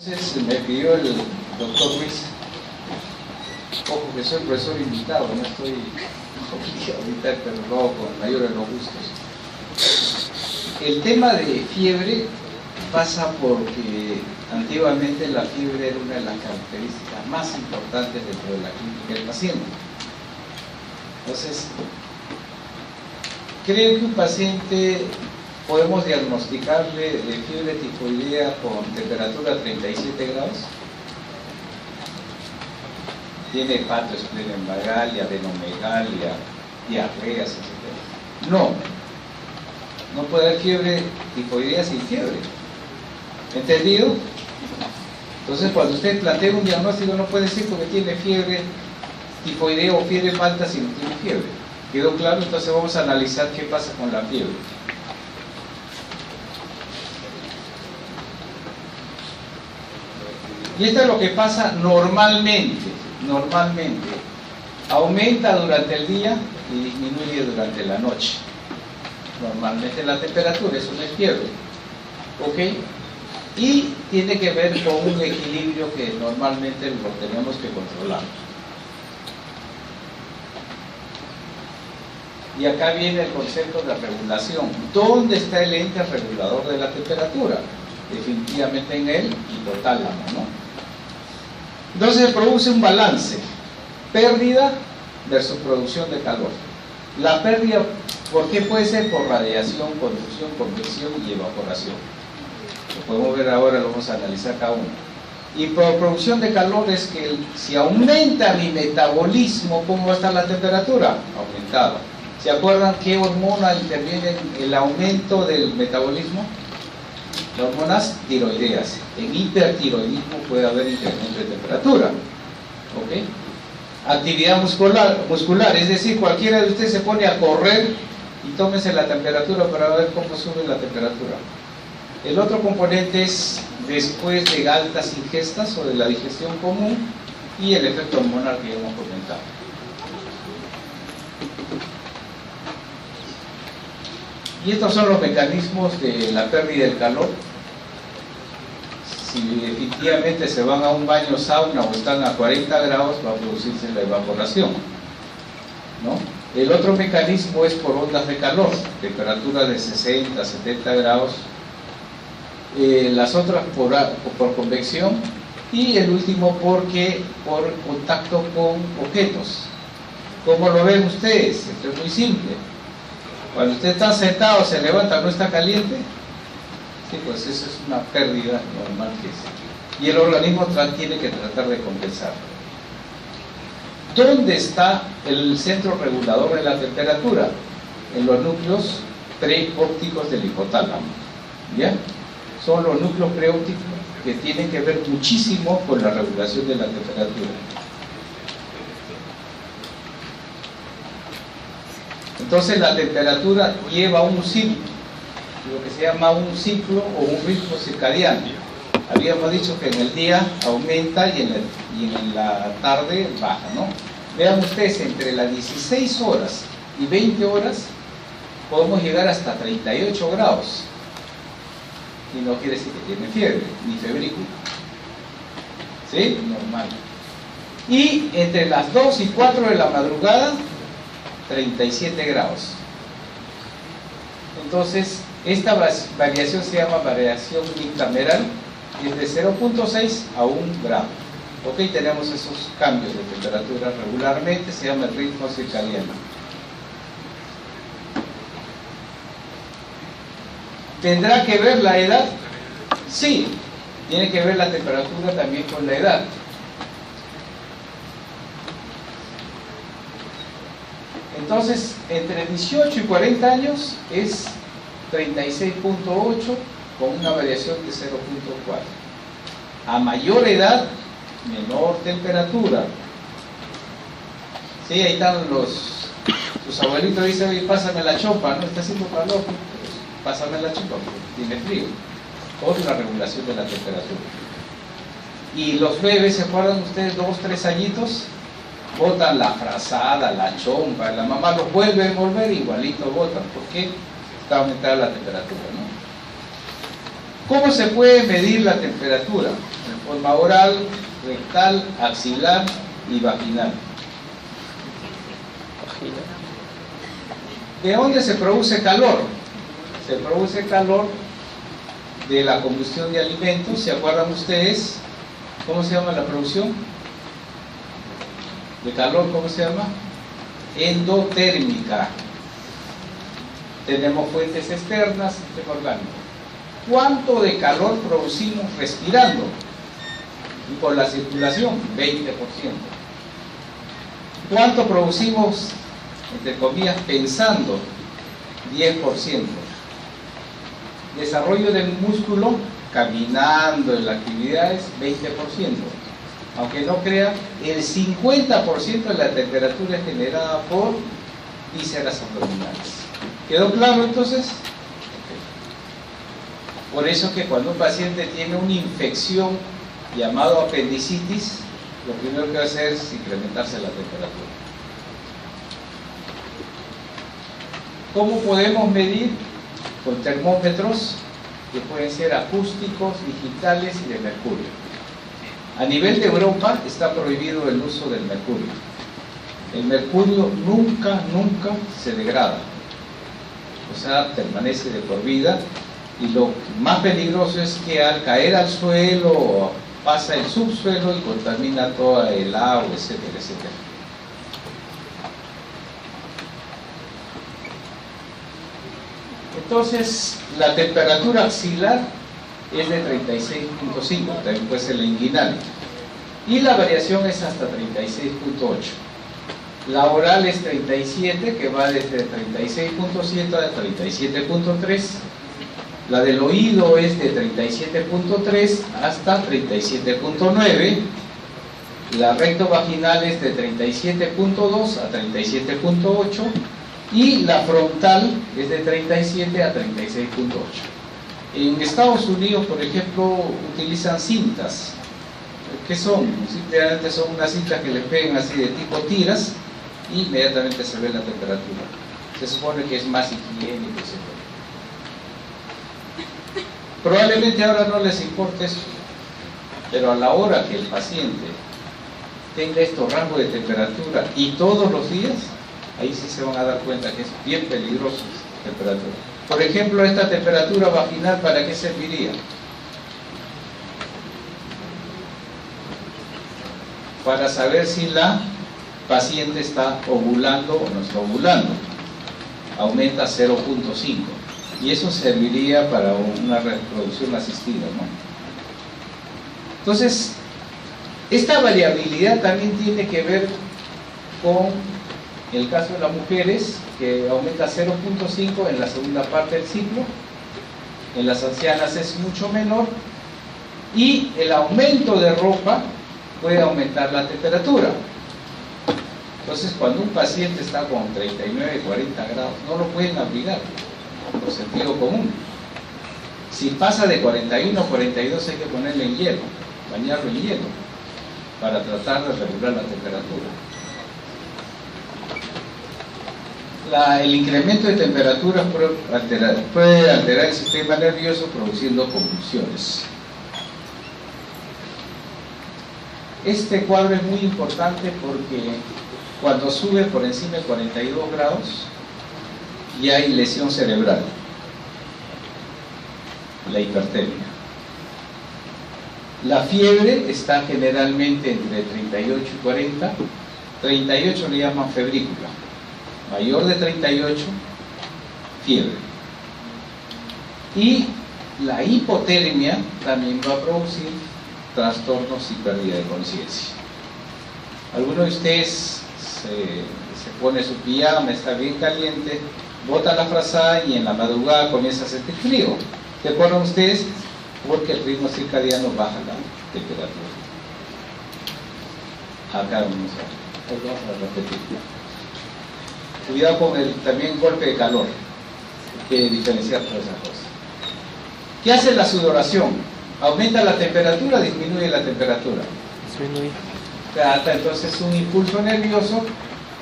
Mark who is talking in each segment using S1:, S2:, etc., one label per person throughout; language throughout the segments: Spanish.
S1: Entonces me pidió el doctor Ruiz, ojo que soy profesor invitado, no estoy ahorita, pero lo hago con el mayor de los gustos. El tema de fiebre pasa porque antiguamente la fiebre era una de las características más importantes dentro de la clínica del paciente. Entonces, creo que un paciente podemos diagnosticarle de fiebre tifoidea con temperatura 37 grados. Tiene hepatoesplenomegalia, adenomegalia, diarreas, etc. No puede haber fiebre tifoidea sin fiebre. ¿Entendido? Entonces, cuando usted plantea un diagnóstico, no puede decir porque tiene fiebre tifoidea o fiebre alta si no tiene fiebre. ¿Quedó claro? Entonces vamos a analizar qué pasa con la fiebre. Y esto es lo que pasa normalmente. Aumenta durante el día y disminuye durante la noche. Normalmente la temperatura, eso no es fiebre. ¿Ok? Y tiene que ver con un equilibrio que normalmente lo tenemos que controlar. Y acá viene el concepto de regulación. ¿Dónde está el ente regulador de la temperatura? Definitivamente en el hipotálamo, ¿no? Entonces se produce un balance, pérdida versus producción de calor. La pérdida, ¿por qué puede ser? Por radiación, conducción, convección y evaporación. Lo podemos ver ahora, lo vamos a analizar cada uno. Y por producción de calor es que si aumenta mi metabolismo, ¿cómo va a estar la temperatura? Aumentada. ¿Se acuerdan qué hormona interviene en el aumento del metabolismo? Las hormonas tiroideas. En hipertiroidismo puede haber incremento de temperatura. ¿Ok? Actividad muscular, es decir, cualquiera de ustedes se pone a correr y tómese la temperatura para ver cómo sube la temperatura. El otro componente es después de altas ingestas o de la digestión común y el efecto hormonal que ya hemos comentado. Y estos son los mecanismos de la pérdida del calor. Si efectivamente se van a un baño sauna o están a 40 grados, va a producirse la evaporación, ¿no? El otro mecanismo es por ondas de calor, temperatura de 60, 70 grados. Las otras por convección. Y el último por contacto con objetos. ¿Cómo lo ven ustedes? Esto es muy simple. Cuando usted está sentado, se levanta, ¿no está caliente? Sí, pues eso es una pérdida normal que es. Y el organismo tiene que tratar de compensar. ¿Dónde está el centro regulador de la temperatura? En los núcleos preópticos del hipotálamo. ¿Ya? Son los núcleos preópticos que tienen que ver muchísimo con la regulación de la temperatura. Entonces la temperatura lleva un ciclo, lo que se llama un ciclo o un ritmo circadiano. Habíamos dicho que en el día aumenta y en la tarde baja, ¿no? Vean ustedes, entre las 16 horas y 20 horas podemos llegar hasta 38 grados. Y no quiere decir que tiene fiebre, ni febrícula. ¿Sí? Normal. Y entre las 2 y 4 de la madrugada, 37 grados. Entonces, esta variación se llama variación bicameral y es de 0.6 a 1 grado. Ok, tenemos esos cambios de temperatura regularmente, se llama el ritmo circadiano. ¿Tendrá que ver la edad? Sí, tiene que ver la temperatura también con la edad. Entonces, entre 18 y 40 años es 36.8 con una variación de 0.4. A mayor edad, menor temperatura. Sí, ahí están sus abuelitos dicen, oye, pásame la chopa, ¿no? Está haciendo calor, pues, pásame la chopa, porque tiene frío. Por la regulación de la temperatura. Y los bebés, ¿se acuerdan ustedes? 2, 3 añitos, botan la frazada, la chompa, la mamá los vuelve a envolver, igualito botan. ¿Por qué? Está aumentada la temperatura, ¿no? ¿Cómo se puede medir la temperatura? En forma oral, rectal, axilar y vaginal. ¿De dónde se produce calor? Se produce calor de la combustión de alimentos. ¿Se acuerdan ustedes? ¿Cómo se llama la producción de calor? ¿Cómo se llama? Endotérmica. Tenemos fuentes externas, sistema orgánico. ¿Cuánto de calor producimos respirando? Y por la circulación, 20%. ¿Cuánto producimos, entre comillas, pensando? 10%. Desarrollo del músculo, caminando en las actividades, 20%. Aunque no crean, el 50% de la temperatura es generada por vísceras abdominales. ¿Quedó claro entonces? Por eso que cuando un paciente tiene una infección llamado apendicitis, lo primero que va a hacer es incrementarse la temperatura. ¿Cómo podemos medir? Con termómetros que pueden ser acústicos, digitales y de mercurio. A nivel de Europa está prohibido el uso del mercurio. El mercurio nunca se degrada, o sea, permanece de por vida, y lo más peligroso es que al caer al suelo pasa el subsuelo y contamina toda el agua, etcétera, etcétera. Entonces, la temperatura axilar es de 36.5, también puede ser la inguinal, y la variación es hasta 36.8. La oral es 37, que va desde 36.7 a 37.3. La del oído es de 37.3 hasta 37.9. La rectovaginal es de 37.2 a 37.8. Y la frontal es de 37 a 36.8. En Estados Unidos, por ejemplo, utilizan cintas. ¿Qué son? Simplemente son unas cintas que le pegan así de tipo tiras y inmediatamente se ve la temperatura. Se supone que es más higiénico, etc. Probablemente ahora no les importe eso, pero a la hora que el paciente tenga estos rangos de temperatura y todos los días, ahí sí se van a dar cuenta que es bien peligroso esta temperatura. Por ejemplo, esta temperatura vaginal, ¿para qué serviría? Para saber si la paciente está ovulando o no está ovulando. Aumenta 0.5. Y eso serviría para una reproducción asistida, ¿no? Entonces, esta variabilidad también tiene que ver con el caso de las mujeres, que aumenta 0.5 en la segunda parte del ciclo. En las ancianas es mucho menor. Y el aumento de ropa puede aumentar la temperatura. Entonces, cuando un paciente está con 39, 40 grados, no lo pueden abrigar, por sentido común. Si pasa de 41 a 42, hay que ponerle en hielo, bañarlo en hielo, para tratar de regular la temperatura. El incremento de temperatura puede alterar el sistema nervioso, produciendo convulsiones. Este cuadro es muy importante porque cuando sube por encima de 42 grados ya hay lesión cerebral, la hipertermia. La fiebre está generalmente entre 38 y 40. 38 le llaman febrícula. Mayor de 38, fiebre. Y la hipotermia también va a producir trastornos y pérdida de conciencia. Alguno de ustedes se pone su pijama, está bien caliente, bota la frazada y en la madrugada comienza a sentir frío. ¿Se acuerdan ustedes? Porque el ritmo circadiano baja la temperatura. Acá vamos a repetir. Cuidado con el también golpe de calor, hay que diferenciar todas esas cosas. ¿Qué hace la sudoración? ¿Aumenta la temperatura o disminuye la temperatura? Disminuye. Trata entonces un impulso nervioso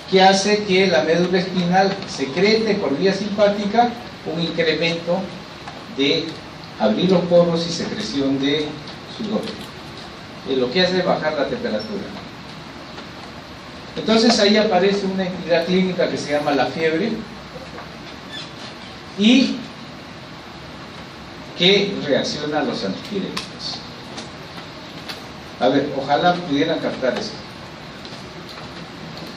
S1: que hace que la médula espinal secrete por vía simpática un incremento de abrir los poros y secreción de sudor. Lo que hace es bajar la temperatura. Entonces ahí aparece una entidad clínica que se llama la fiebre y que reacciona a los antipiréticos. A ver, ojalá pudieran captar esto.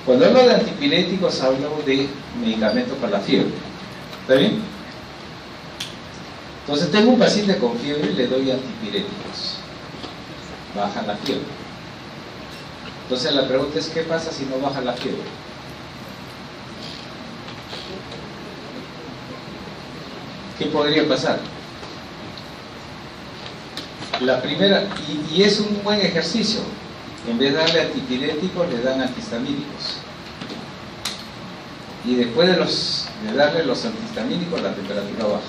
S1: Cuando hablo de antipiréticos hablo de medicamentos para la fiebre. ¿Está bien? Entonces tengo un paciente con fiebre y le doy antipiréticos. Baja la fiebre. Entonces la pregunta es, ¿qué pasa si no baja la fiebre? ¿Qué podría pasar? La primera, y es un buen ejercicio, en vez de darle antipiréticos le dan antihistamínicos, y después de darle los antihistamínicos la temperatura baja.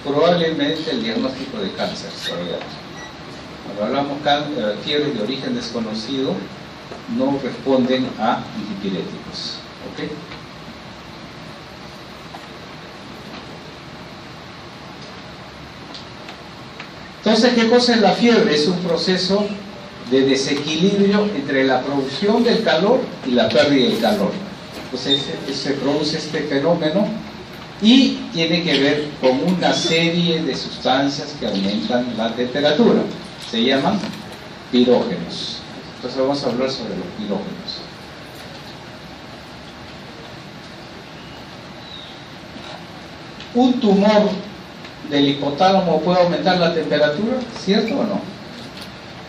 S1: Probablemente el diagnóstico de cáncer todavía. Cuando hablamos de fiebres de origen desconocido, no responden a antipiréticos. ¿Ok? Entonces, ¿qué cosa es la fiebre? Es un proceso de desequilibrio entre la producción del calor y la pérdida del calor. Entonces, se produce este fenómeno y tiene que ver con una serie de sustancias que aumentan la temperatura. Se llaman pirógenos. Entonces vamos a hablar sobre los pirógenos. ¿Un tumor del hipotálamo puede aumentar la temperatura? ¿Cierto o no?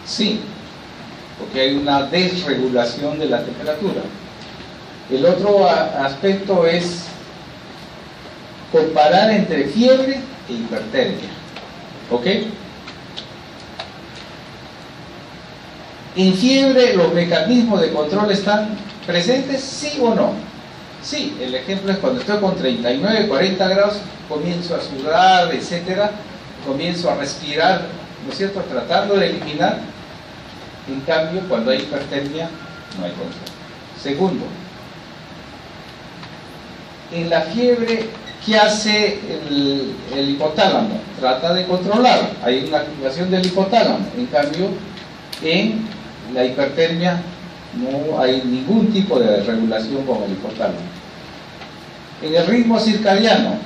S1: Sí, porque hay una desregulación de la temperatura. El otro aspecto es comparar entre fiebre e hipertermia. ¿Ok? ¿En fiebre los mecanismos de control están presentes? ¿Sí o no? Sí, el ejemplo es cuando estoy con 39, 40 grados, comienzo a sudar, etcétera, comienzo a respirar, ¿no es cierto?, tratando de eliminar. En cambio, cuando hay hipertermia, no hay control. Segundo, en la fiebre, ¿qué hace el hipotálamo? Trata de controlar, hay una activación del hipotálamo. En cambio, en la hipertermia no hay ningún tipo de regulación con el hipotálamo. En el ritmo circadiano,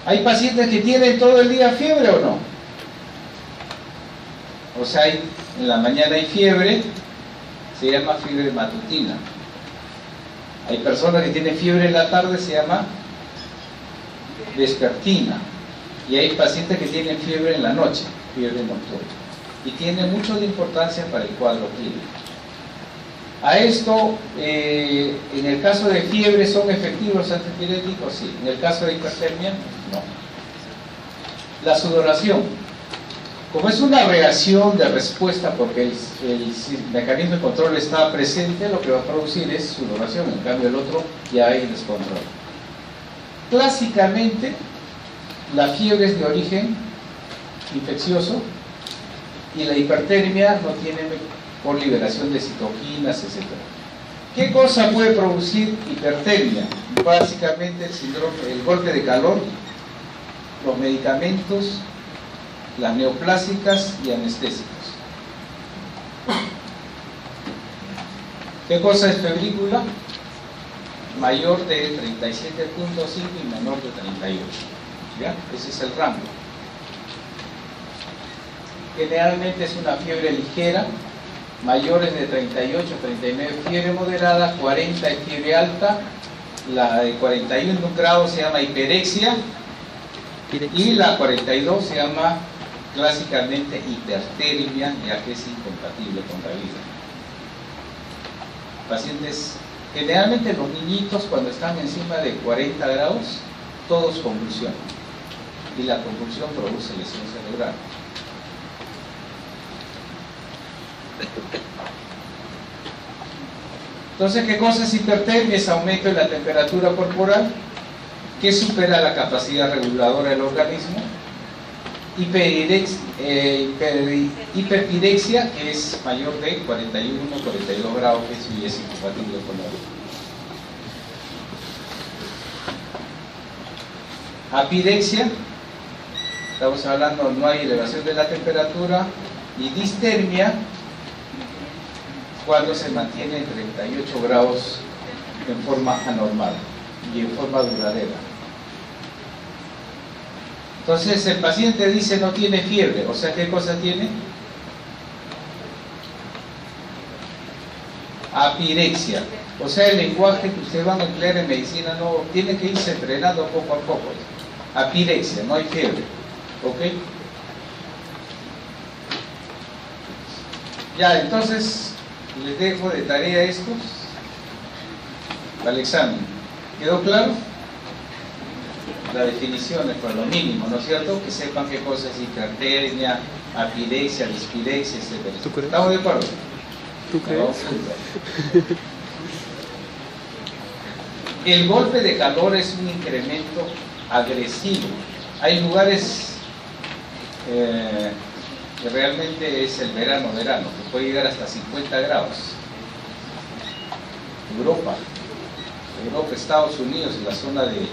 S1: ¿hay pacientes que tienen todo el día fiebre o no? O sea, en la mañana hay fiebre, se llama fiebre matutina. Hay personas que tienen fiebre en la tarde, se llama vespertina. Y hay pacientes que tienen fiebre en la noche, fiebre nocturna. Y tiene mucho de importancia para el cuadro clínico. A esto, en el caso de fiebre, ¿son efectivos los antipiréticos? Sí. En el caso de hipertermia, no. La sudoración. Como es una reacción de respuesta porque el mecanismo de control está presente, lo que va a producir es sudoración. En cambio, el otro ya hay descontrol. Clásicamente, la fiebre es de origen infeccioso y la hipertermia no tiene por liberación de citoquinas, etc. ¿Qué cosa puede producir hipertermia? Básicamente el síndrome, el golpe de calor, los medicamentos, las neoplásicas y anestésicos. ¿Qué cosa es febrícula? Mayor de 37.5 y menor de 38. ¿Ya? Ese es el rango. Generalmente es una fiebre ligera, mayores de 38, 39 fiebre moderada, 40 es fiebre alta, la de 41 grados se llama hiperexia y la 42 se llama clásicamente hipertermia, ya que es incompatible con la vida. Pacientes, generalmente los niñitos cuando están encima de 40 grados, todos convulsionan y la convulsión produce lesión cerebral. Entonces, ¿qué cosa es hipertermia? Es aumento de la temperatura corporal que supera la capacidad reguladora del organismo. Hiperpirexia, que es mayor de 41, 42 grados, que eso ya es incompatible con la vida. Apirexia, estamos hablando, no hay elevación de la temperatura, y distermia cuando se mantiene en 38 grados en forma anormal y en forma duradera. Entonces el paciente dice no tiene fiebre, o sea, ¿qué cosa tiene? Apirexia. O sea, el lenguaje que ustedes van a emplear en medicina no tiene que irse entrenando poco a poco. Apirexia, no hay fiebre. ¿Ok? Ya, entonces les dejo de tarea estos para el examen. ¿Quedó claro? La definición es por lo mínimo, ¿no es cierto? Que sepan qué cosa es hipertermia, apirexia, dispirexia, etc. ¿Estamos de acuerdo?
S2: ¿Tú crees?
S1: El golpe de calor es un incremento agresivo. Hay lugares que realmente es el verano, que puede llegar hasta 50 grados. Europa, Estados Unidos, en la zona de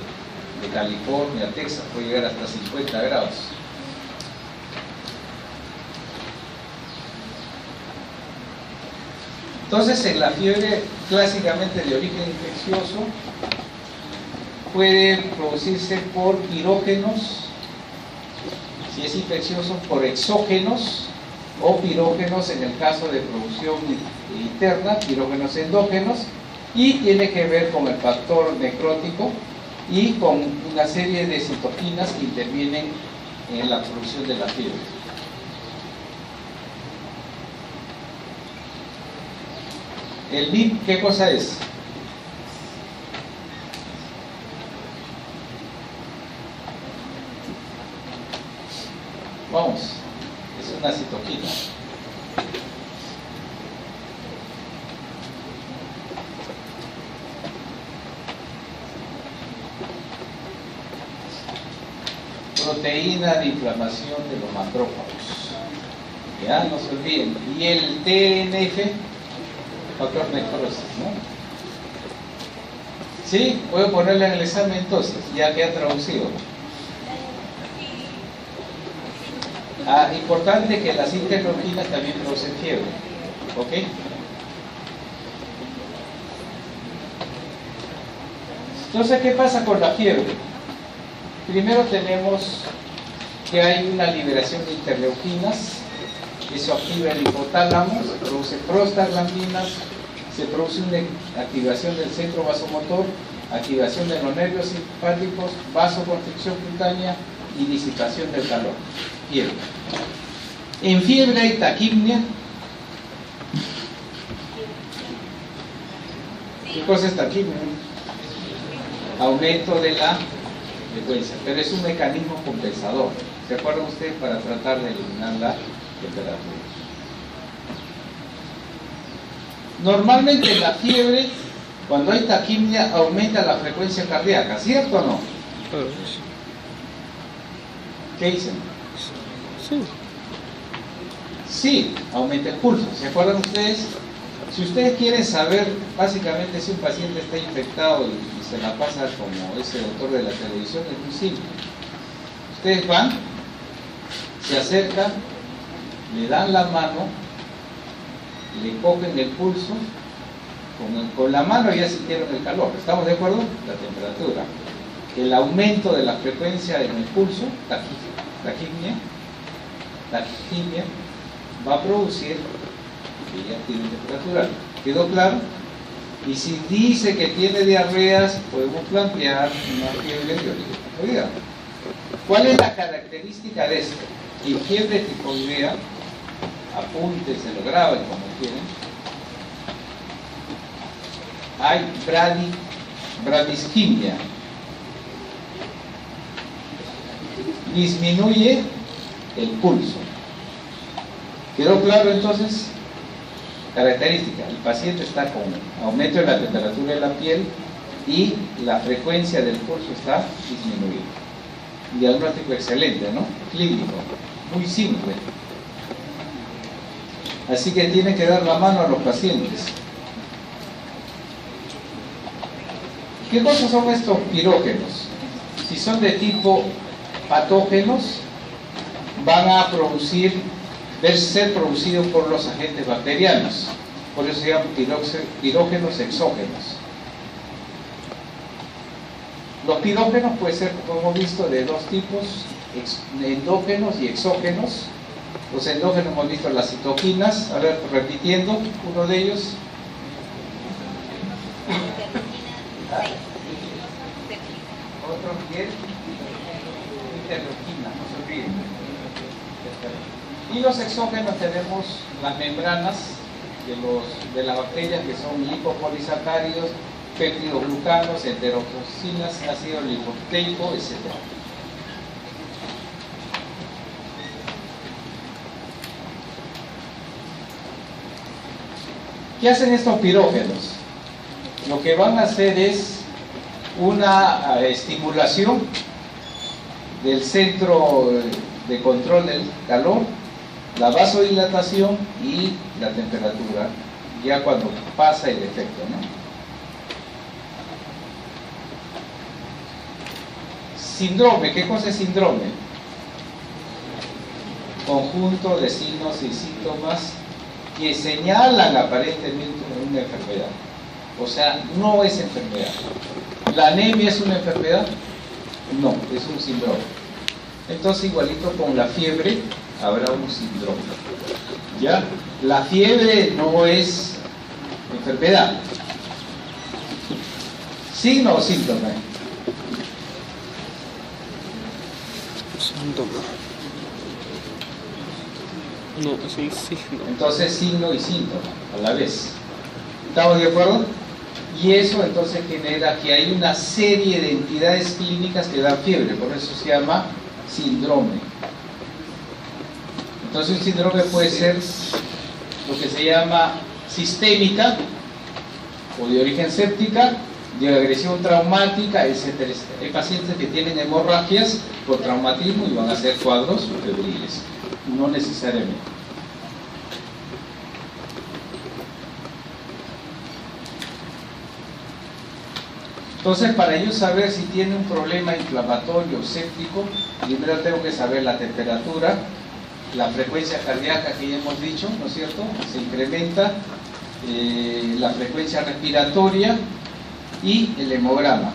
S1: California, Texas, puede llegar hasta 50 grados. Entonces, en la fiebre clásicamente de origen infeccioso puede producirse por pirógenos, si es infeccioso, por exógenos o pirógenos en el caso de producción interna, pirógenos endógenos, y tiene que ver con el factor necrótico y con una serie de citoquinas que intervienen en la producción de la fiebre. ¿El VIP qué cosa es? Vamos, es una citoquina. Proteína de inflamación de los macrófagos. Ya, no se olviden. Y el TNF, factor necrosis, ¿no? ¿Sí? Puedo ponerle en el examen entonces, ya que ha traducido. Importante que las interleuquinas también producen fiebre. ¿Ok? Entonces, ¿qué pasa con la fiebre? Primero tenemos que hay una liberación de interleuquinas, eso activa el hipotálamo, se produce prostaglandinas, se produce una activación del centro vasomotor, activación de los nervios simpáticos, vasoconstricción cutánea y disipación del calor. Fiebre. En fiebre hay taquipnia. ¿Qué cosa es taquipnia? Aumento de la frecuencia, pero es un mecanismo compensador. ¿Se acuerdan ustedes? Para tratar de eliminar la temperatura. Normalmente en la fiebre, cuando hay taquipnia, aumenta la frecuencia cardíaca, ¿cierto o no? ¿Qué dicen?
S2: Sí.
S1: Sí, aumenta el pulso. ¿Se acuerdan ustedes? Si ustedes quieren saber básicamente si un paciente está infectado y se la pasa como ese doctor de la televisión, es muy simple. Ustedes van, se acercan, le dan la mano, le cogen el pulso, con la mano ya sintieron el calor. ¿Estamos de acuerdo? La temperatura. El aumento de la frecuencia en el pulso, taquipnia, va a producir que ya tiene temperatura. ¿Quedó claro? Y si dice que tiene diarreas, podemos plantear una fiebre de origen tifoidea. ¿Cuál es la característica de esto? En fiebre tifoidea, apúntense, lo graben como quieren, hay bradisquimia. Disminuye el pulso. ¿Quedó claro entonces? Característica, el paciente está con aumento de la temperatura de la piel y la frecuencia del pulso está disminuida. Diagnóstico excelente, ¿no? Clínico, muy simple. Así que tiene que dar la mano a los pacientes. ¿Qué cosas son estos pirógenos? Si son de tipo patógenos, van a ser producidos por los agentes bacterianos. Por eso se llaman pirógenos exógenos. Los pirógenos pueden ser, como hemos visto, de dos tipos, endógenos y exógenos. Los endógenos hemos visto las citoquinas, a ver, repitiendo, uno de ellos. Otro bien, interleuquina, no se olviden. Y los exógenos tenemos las membranas de las bacterias, que son lipopolisacáridos, peptidoglucanos, enterotoxinas, ácido lipoproteico, etc. ¿Qué hacen estos pirógenos? Lo que van a hacer es una estimulación del centro de control del calor, la vasodilatación y la temperatura, ya cuando pasa el efecto, ¿no? Síndrome, ¿qué cosa es síndrome? Conjunto de signos y síntomas que señalan aparentemente una enfermedad. O sea, no es enfermedad. ¿La anemia es una enfermedad? No, es un síndrome. Entonces, igualito con la fiebre, habrá un síndrome. ¿Ya? La fiebre no es enfermedad. ¿Signo o síntoma?
S2: Síntoma. No, sí, signo.
S1: Entonces, signo y síntoma a la vez. ¿Estamos de acuerdo? Y eso entonces genera que hay una serie de entidades clínicas que dan fiebre, por eso se llama síndrome. Entonces un síndrome puede ser lo que se llama sistémica o de origen séptica, de agresión traumática, etc. Hay pacientes que tienen hemorragias por traumatismo y van a ser cuadros febriles, no necesariamente. Entonces, para yo saber si tiene un problema inflamatorio séptico, primero tengo que saber la temperatura, la frecuencia cardíaca que ya hemos dicho, ¿no es cierto? Se incrementa, la frecuencia respiratoria y el hemograma.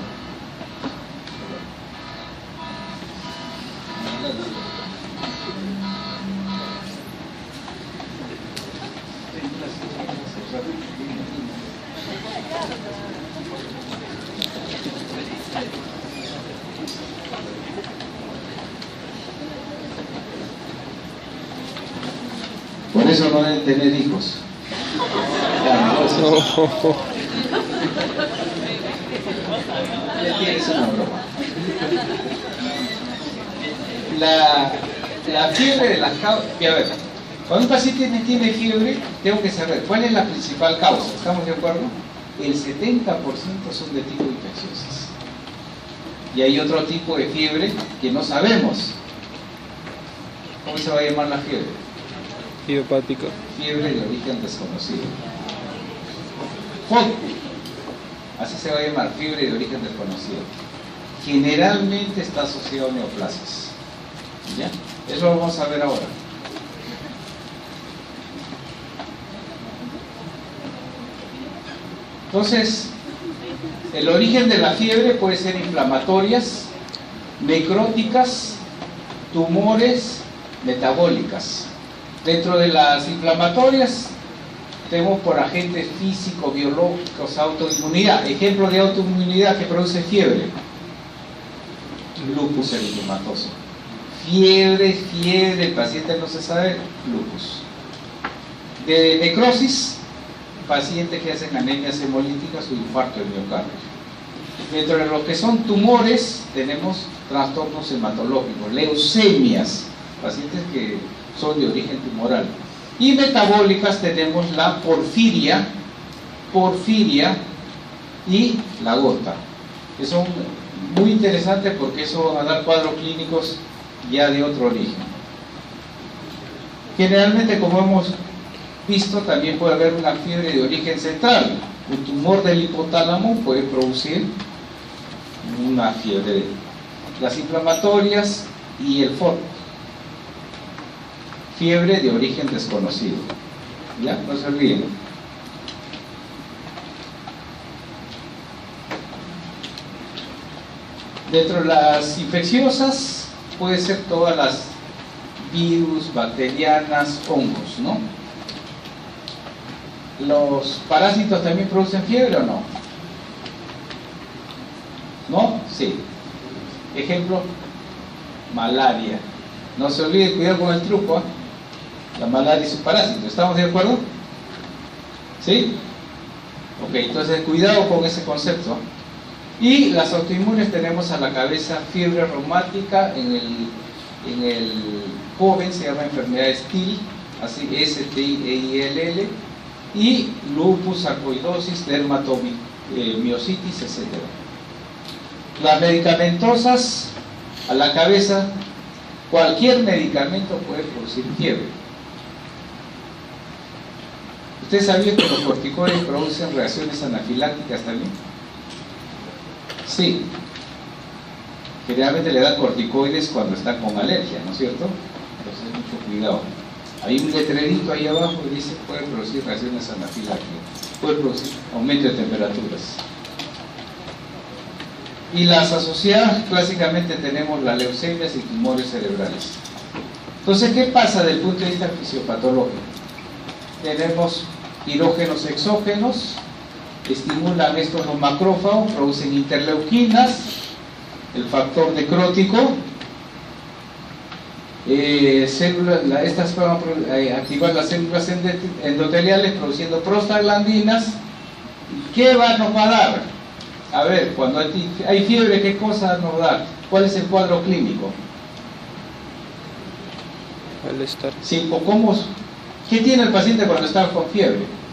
S1: Por eso no deben tener hijos. Es una broma. La fiebre de las causas. A ver, cuando un paciente tiene fiebre, tengo que saber cuál es la principal causa. ¿Estamos de acuerdo? El 70% son de tipo infecciosas. Y hay otro tipo de fiebre que no sabemos. ¿Cómo se va a llamar la fiebre?
S2: Idiopática.
S1: Fiebre de origen desconocido. FOD, así se va a llamar, fiebre de origen desconocido. Generalmente está asociado a neoplasias. ¿Ya? Eso lo vamos a ver ahora. Entonces, el origen de la fiebre puede ser inflamatorias, necróticas, tumores, metabólicas. Dentro de las inflamatorias tenemos por agentes físico-biológicos autoinmunidad. Ejemplo de autoinmunidad que produce fiebre: lupus eritematoso. Fiebre, el paciente no se sabe, lupus. De necrosis, pacientes que hacen anemias hemolíticas o infarto del miocardio. Dentro de lo que son tumores tenemos trastornos hematológicos, leucemias, pacientes que son de origen tumoral. Y metabólicas tenemos la porfiria y la gota, que son muy interesantes porque eso van a dar cuadros clínicos ya de otro origen. Generalmente, como hemos visto, también puede haber una fiebre de origen central. Un tumor del hipotálamo puede producir una fiebre. Las inflamatorias y el FOD. fiebre de origen desconocido. ¿Ya? No se olviden. Dentro de las infecciosas puede ser todas las virus, bacterianas, hongos, ¿no? ¿Los parásitos también producen fiebre o no? ¿No? Sí. Ejemplo, malaria. No se olvide, cuidado con el truco, ¿eh? La malaria es un parásito, ¿estamos de acuerdo? ¿Sí? Ok, entonces cuidado con ese concepto. Y las autoinmunes tenemos a la cabeza fiebre reumática, en el joven se llama enfermedad de Still, así S-T-I-L-L, y lupus, sarcoidosis, dermatomiositis, etc. Las medicamentosas, a la cabeza, cualquier medicamento puede producir fiebre. ¿Usted sabía que los corticoides producen reacciones anafilácticas también? Sí. Generalmente le dan corticoides cuando están con alergia, ¿no es cierto? Entonces mucho cuidado. Hay un letrerito ahí abajo que dice puede producir reacciones anafilácticas, puede producir aumento de temperaturas. Y las asociadas, clásicamente tenemos las leucemias y tumores cerebrales. Entonces, ¿qué pasa desde el punto de vista fisiopatológico? Tenemos pirógenos exógenos, estimulan estos los macrófagos, producen interleuquinas, el factor necrótico, estas van a activar las células endoteliales produciendo prostaglandinas. ¿Qué nos va a dar? A ver, cuando hay fiebre, ¿qué cosa nos da? ¿Cuál es el cuadro clínico?
S2: Malestar.
S1: Sí, ¿qué tiene el paciente cuando está con fiebre?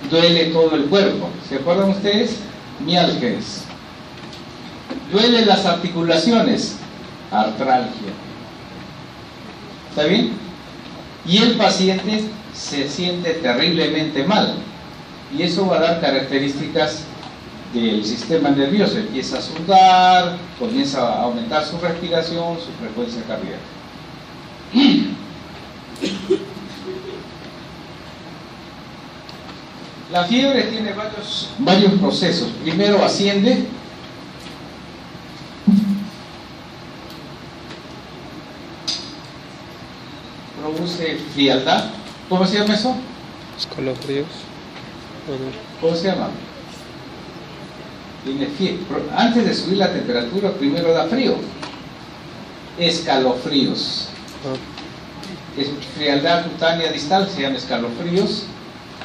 S1: Duele todo el cuerpo. ¿Se acuerdan ustedes? Mialgias. Duele las articulaciones. Artralgia. ¿Está bien? Y el paciente se siente terriblemente mal. Y eso va a dar características del sistema nervioso. Empieza a sudar, comienza a aumentar su respiración, su frecuencia cardíaca. La fiebre tiene varios procesos. Primero asciende, produce frialdad. ¿Cómo se llama eso?
S2: Escalofríos.
S1: ¿Cómo se llama? Tiene fiebre. Antes de subir la temperatura, primero da frío. Escalofríos. Es frialdad cutánea distal, se llama escalofríos.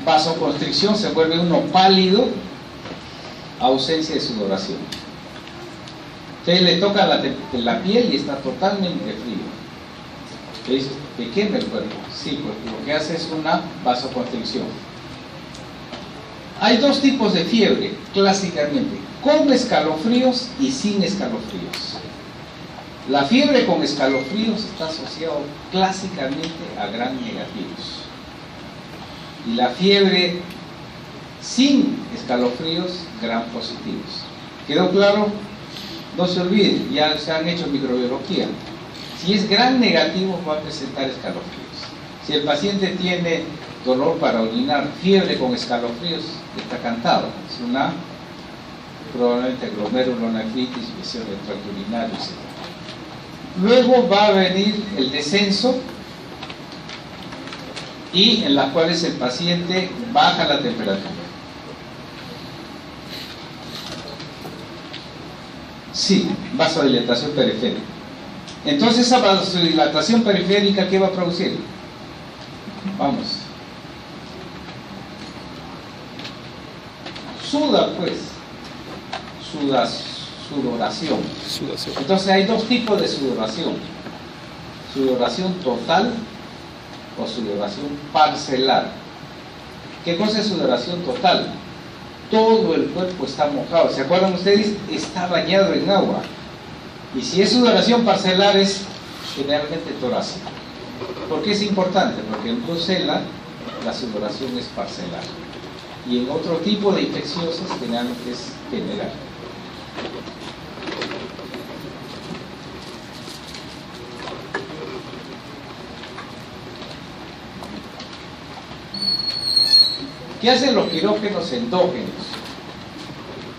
S1: Vasoconstricción, se vuelve uno pálido. Ausencia de sudoración. Usted le toca la piel y está totalmente frío. ¿Te quema el cuerpo? Sí, porque lo que hace es una vasoconstricción. Hay dos tipos de fiebre, clásicamente, con escalofríos y sin escalofríos. La fiebre con escalofríos está asociada clásicamente a gram negativos. Y la fiebre sin escalofríos, gram positivos. ¿Quedó claro? No se olviden, ya se han hecho microbiología. Si es gram negativo, va a presentar escalofríos. Si el paciente tiene dolor para orinar, fiebre con escalofríos, está cantado. Es una probablemente glomerulonefritis, infección del tracto urinario, etc. Luego va a venir el descenso, y en las cuales el paciente baja la temperatura. Sí, vasodilatación periférica. Entonces esa vasodilatación periférica, ¿qué va a producir? Vamos. Suda, pues. Sudoración. Entonces hay dos tipos de sudoración. Sudoración total o sudoración parcelar. ¿Qué cosa es sudoración total? Todo el cuerpo está mojado. ¿Se acuerdan ustedes? Está bañado en agua. Y si es sudoración parcelar, es generalmente torácica. ¿Por qué es importante? Porque en Brucela la sudoración es parcelar. Y en otro tipo de infecciosas generalmente es general. ¿Qué hacen los pirógenos endógenos?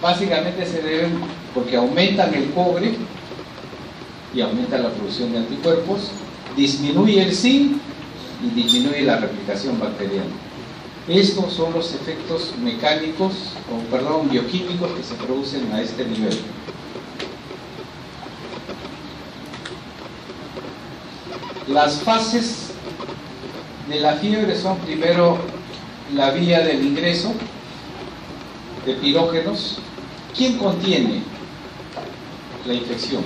S1: Básicamente se deben porque aumentan el cobre y aumenta la producción de anticuerpos, disminuye el zinc y disminuye la replicación bacteriana. Estos son los efectos mecánicos, bioquímicos que se producen a este nivel. Las fases de la fiebre son primero la vía del ingreso de pirógenos. ¿Quién contiene la infección?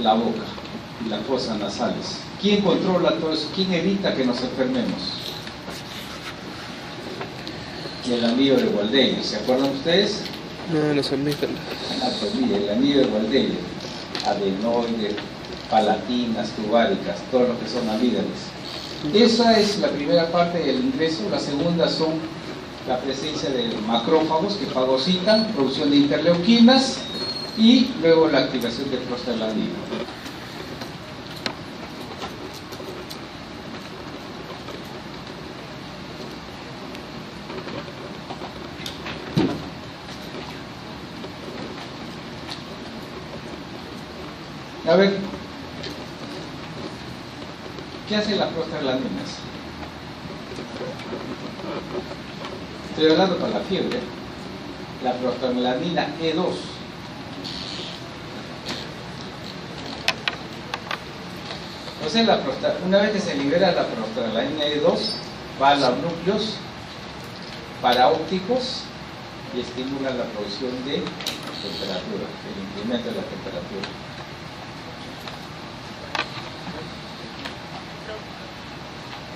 S1: La boca y las fosas nasales. ¿Quién controla todo eso? ¿Quién evita que nos enfermemos? El anillo de Waldeyer, ¿se acuerdan ustedes?
S2: No, los amígdalas.
S1: Pues mire, el anillo de Waldeyer, adenoides, palatinas, tubáricas, todo lo que son amígdalas. Esa es la primera parte del ingreso. La segunda son la presencia de macrófagos que fagocitan, producción de interleuquinas y luego la activación de prostaglandina. A ver, ¿qué hacen las prostaglandinas? Estoy hablando para la fiebre. La prostaglandina E2. Entonces, una vez que se libera la prostaglandina E2, va a los núcleos paraópticos y estimula la producción de temperatura, el incremento de la temperatura.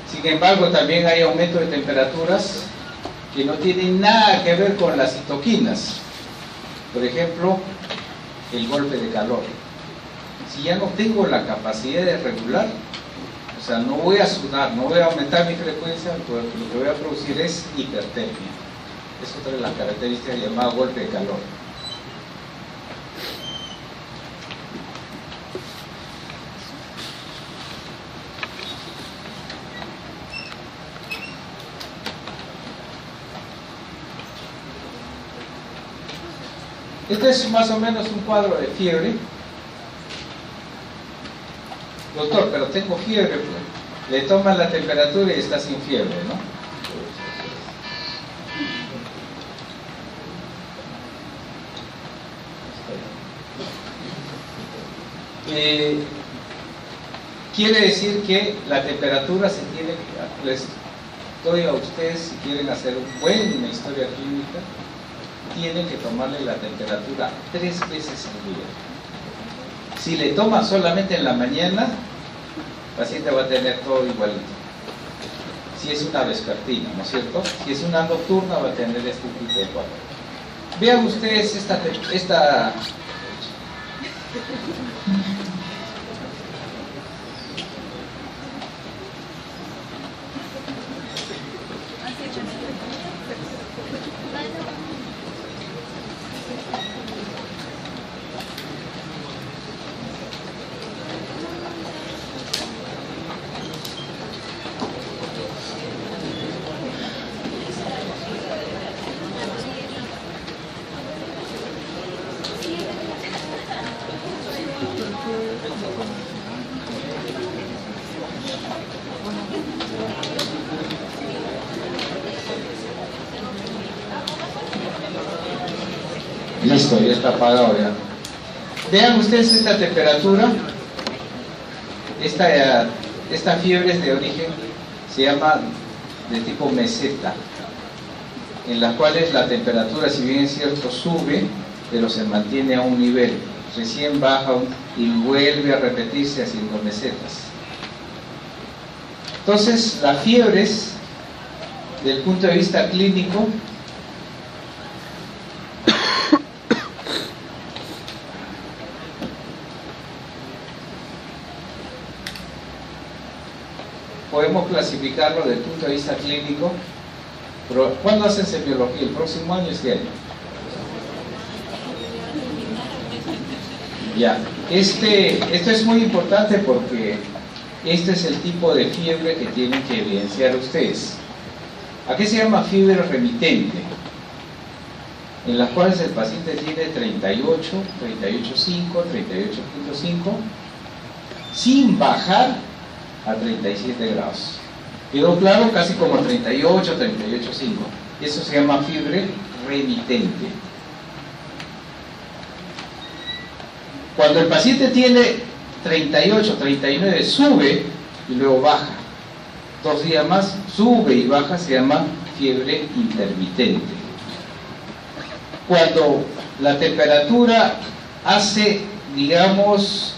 S1: Sin embargo, también hay aumento de temperaturas que no tienen nada que ver con las citoquinas. Por ejemplo, el golpe de calor. Si ya no tengo la capacidad de regular, o sea, no voy a sudar, no voy a aumentar mi frecuencia, lo que voy a producir es hipertermia. Es otra de las características llamadas golpe de calor. Este es más o menos un cuadro de fiebre. Doctor, pero tengo fiebre, pues. Le toman la temperatura y está sin fiebre, ¿no? Quiere decir que la temperatura se tiene que... Les doy a ustedes, si quieren hacer una historia clínica, tienen que tomarle la temperatura 3 veces al día. Si le toman solamente en la mañana, el paciente va a tener todo igualito. Si es una vespertina, ¿no es cierto? Si es una nocturna, va a tener este tipo de cuadro. Vean ustedes esta Listo, ya está apagado ya. Vean ustedes esta temperatura. Esta fiebre es de origen, se llama de tipo meseta, en las cuales la temperatura, si bien es cierto, sube, pero se mantiene a un nivel. Recién baja y vuelve a repetirse haciendo mesetas. Entonces, las fiebres, del punto de vista clínico, podemos clasificarlo desde el punto de vista clínico. ¿Cuándo hacen semiología? ¿El próximo año o este año? Ya. Esto es muy importante porque Este es el tipo de fiebre que tienen que evidenciar ustedes. ¿A qué se llama fiebre remitente? En las cuales el paciente tiene 38, 38.5, 38.5, sin bajar a 37 grados. ¿Quedó claro? Casi como 38, 38.5. Eso se llama fiebre remitente. Cuando el paciente tiene 38, 39, sube y luego baja. 2 días más, sube y baja, se llama fiebre intermitente. Cuando la temperatura hace, digamos,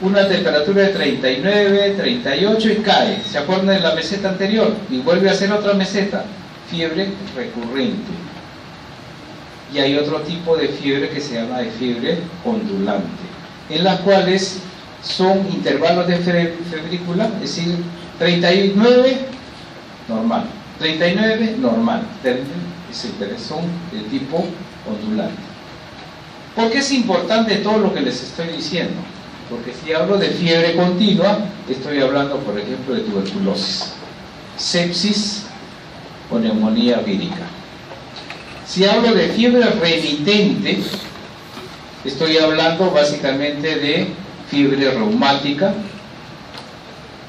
S1: una temperatura de 39, 38 y cae, ¿se acuerdan de la meseta anterior? Y vuelve a hacer otra meseta, fiebre recurrente. Y hay otro tipo de fiebre que se llama de fiebre ondulante, en las cuales son intervalos de febrícula, es decir, 39, normal, 39, normal, son de tipo ondulante. ¿Por qué es importante todo lo que les estoy diciendo? Porque si hablo de fiebre continua, estoy hablando, por ejemplo, de tuberculosis, sepsis o neumonía vírica. Si hablo de fiebre remitente, estoy hablando básicamente de fiebre reumática,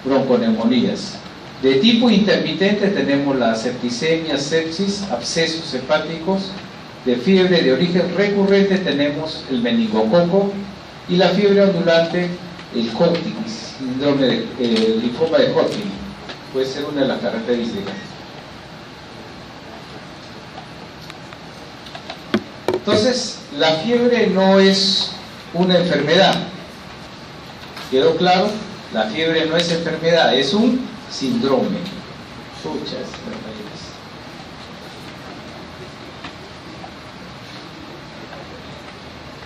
S1: bronconeumonías. De tipo intermitente tenemos la septicemia, sepsis, abscesos hepáticos. De fiebre de origen recurrente tenemos el meningococo, y la fiebre ondulante, el Hodgkin, síndrome de linfoma de Hodgkin, puede ser una de las características. Entonces, la fiebre no es una enfermedad. ¿Quedó claro? La fiebre no es enfermedad, es un síndrome.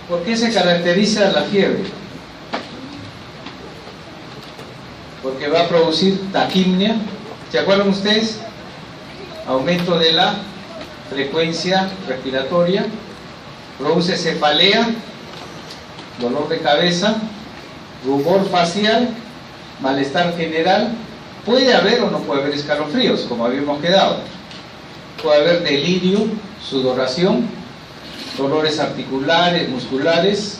S1: ¿Por qué se caracteriza la fiebre? Porque va a producir taquimnia. ¿Se acuerdan ustedes? Aumento de la frecuencia respiratoria. Produce cefalea, dolor de cabeza, rubor facial, malestar general. Puede haber o no puede haber escalofríos, como habíamos quedado. Puede haber delirio, sudoración, dolores articulares, musculares,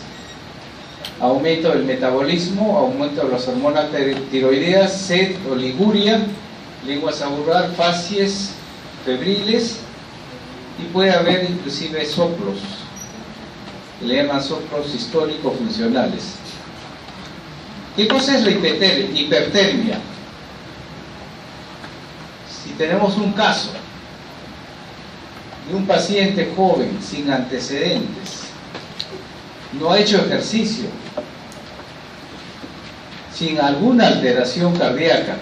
S1: aumento del metabolismo, aumento de las hormonas tiroideas, sed, oliguria, lengua sabular, facies febriles, y puede haber inclusive soplos, que le llaman soplos históricos funcionales. ¿Qué cosa es la hipertermia? Si tenemos un caso de un paciente joven sin antecedentes, no ha hecho ejercicio, sin alguna alteración cardíaca,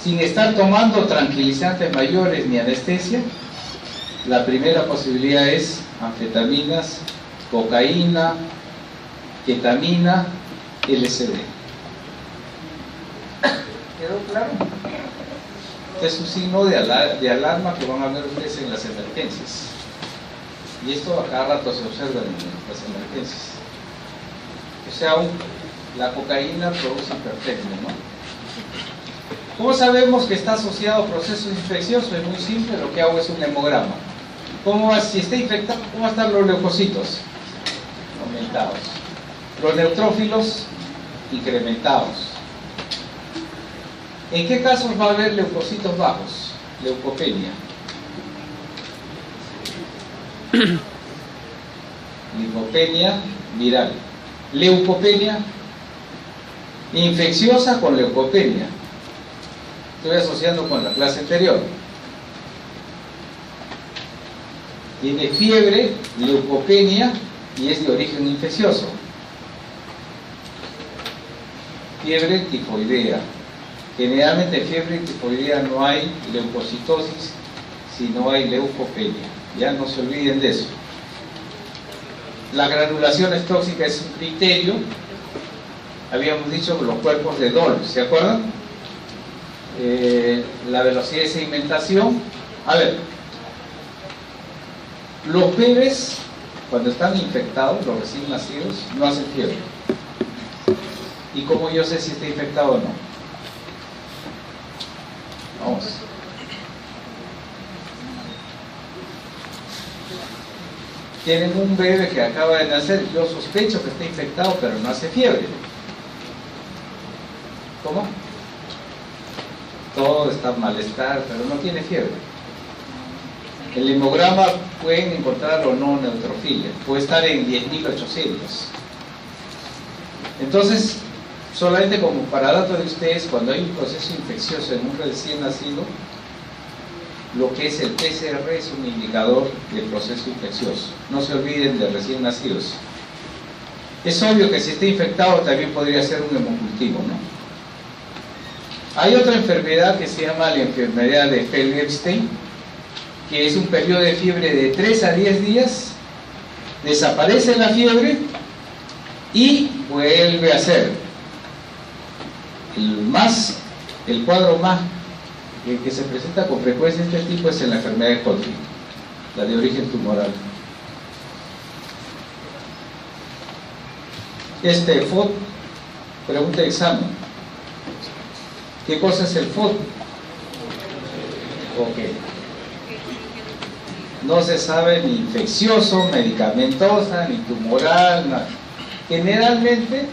S1: sin estar tomando tranquilizantes mayores ni anestesia, la primera posibilidad es anfetaminas, cocaína, ketamina, LSD. ¿Quedó claro? Es un signo de alarma que van a ver ustedes en las emergencias. Y esto a cada rato se observa en las emergencias. O sea, la cocaína produce hipertermia, ¿no? ¿Cómo sabemos que está asociado a procesos infecciosos? Es muy simple, lo que hago es un hemograma. Si está infectado, ¿cómo están los leucocitos? Aumentados. Los neutrófilos, incrementados. ¿En qué casos va a haber leucocitos bajos? Leucopenia. Linfopenia viral. Leucopenia infecciosa con leucopenia. Estoy asociando con la clase anterior. Tiene fiebre, leucopenia y es de origen infeccioso. Fiebre tifoidea. Generalmente en fiebre tifoidea no hay leucocitosis, sino hay leucopenia. Ya no se olviden de eso. Las granulaciones tóxicas es un criterio. Habíamos dicho los cuerpos de Dole, ¿se acuerdan? La velocidad de segmentación. A ver, los bebés, cuando están infectados, los recién nacidos, no hacen fiebre. ¿Y cómo yo sé si está infectado o no? Vamos. Tienen un bebé que acaba de nacer, yo sospecho que está infectado, pero no hace fiebre. ¿Cómo? Todo está malestar, pero no tiene fiebre. El hemograma pueden encontrar o no neutrofilia, puede estar en 10.800. Entonces, solamente como para dato de ustedes, cuando hay un proceso infeccioso en un recién nacido, lo que es el PCR es un indicador del proceso infeccioso. No se olviden de recién nacidos. Es obvio que si está infectado también podría ser un hemocultivo, ¿no? Hay otra enfermedad que se llama la enfermedad de Felder-Epstein, que es un periodo de fiebre de 3 a 10 días, desaparece la fiebre y vuelve a ser el cuadro más que se presenta con frecuencia este tipo es en la enfermedad de Hodgkin, la de origen tumoral. FOD, pregunta de examen. ¿Qué cosa es el FOD? Ok. No se sabe ni infeccioso, medicamentosa, ni tumoral, nada. Generalmente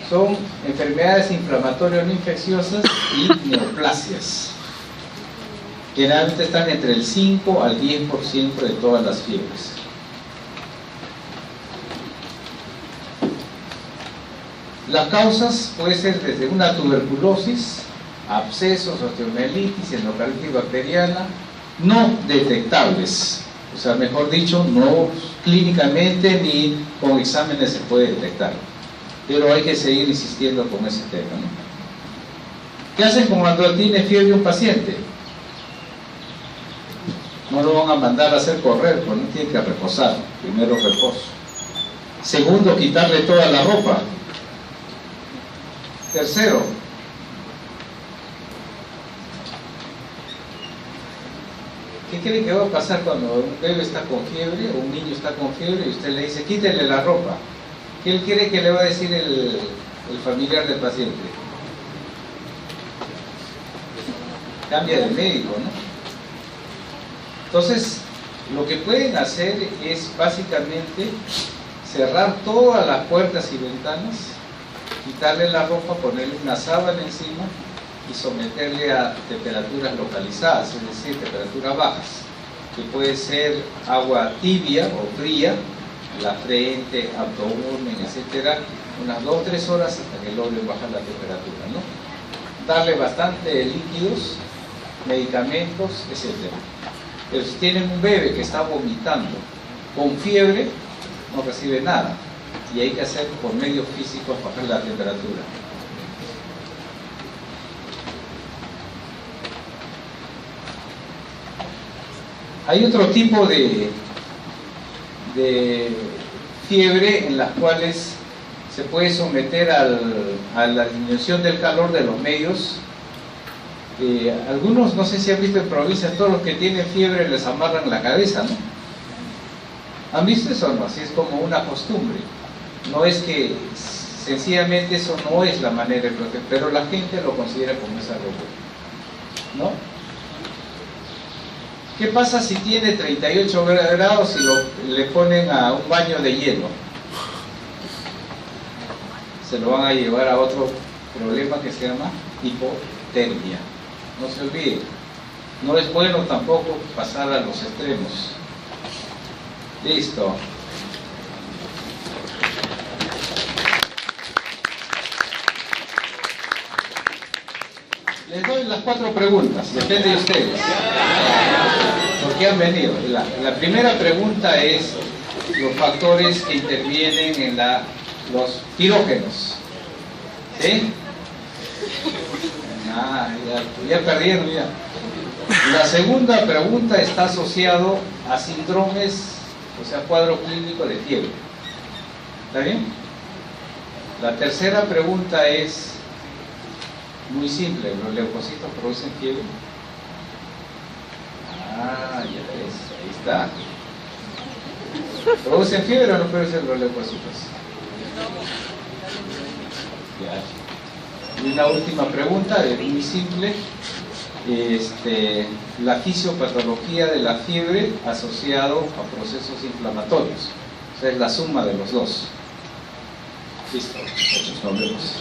S1: son enfermedades inflamatorias no infecciosas y neoplasias. Generalmente están entre el 5 al 10% de todas las fiebres. Las causas pueden ser desde una tuberculosis, abscesos, osteomielitis, endocardititis bacteriana, no detectables, o sea, mejor dicho, no clínicamente ni con exámenes se puede detectar, pero hay que seguir insistiendo con ese tema, ¿no? ¿Qué hacen cuando tiene fiebre un paciente? No lo van a mandar a hacer correr, pues no tiene que reposar. Primero reposo. Segundo, quitarle toda la ropa. Tercero, ¿qué cree que va a pasar cuando un bebé está con fiebre o un niño está con fiebre y usted le dice quítele la ropa? ¿Qué él quiere que le va a decir el familiar del paciente? Cambia de médico, ¿no? Entonces, lo que pueden hacer es básicamente cerrar todas las puertas y ventanas, quitarle la ropa, ponerle una sábana encima y someterle a temperaturas localizadas, es decir, temperaturas bajas, que puede ser agua tibia o fría, la frente, abdomen, etcétera, unas 2 o 3 horas hasta que logren bajar la temperatura, ¿no? Darle bastante líquidos, medicamentos, etcétera. Pero si tienen un bebé que está vomitando con fiebre, no recibe nada y hay que hacer por medios físicos bajar la temperatura. Hay otro tipo de fiebre en las cuales se puede someter a la disminución del calor de los medios. Algunos, no sé si han visto en provincia, todos los que tienen fiebre les amarran la cabeza, ¿no? ¿Han visto eso o no? Así es como una costumbre. No es que sencillamente eso no es la manera de proteger, pero la gente lo considera como esa locura, ¿no? ¿Qué pasa si tiene 38 grados y le ponen a un baño de hielo? Se lo van a llevar a otro problema que se llama hipotermia. No se olviden, no es bueno tampoco pasar a los extremos. Listo. Les doy las 4 preguntas, depende de ustedes. ¿Por qué han venido? La primera pregunta es los factores que intervienen en los pirógenos. ¿Sí? Ya perdieron ya. La segunda pregunta está asociado a síndromes, o sea, cuadro clínico de fiebre. ¿Está bien? La tercera pregunta es muy simple. ¿Los leucocitos producen fiebre? Ya ves, ahí está. ¿Producen fiebre o no producen los leucocitos? Ya. Y una última pregunta, es muy simple. La fisiopatología de la fiebre asociado a procesos inflamatorios. O sea, es la suma de los dos. Listo, nos vemos.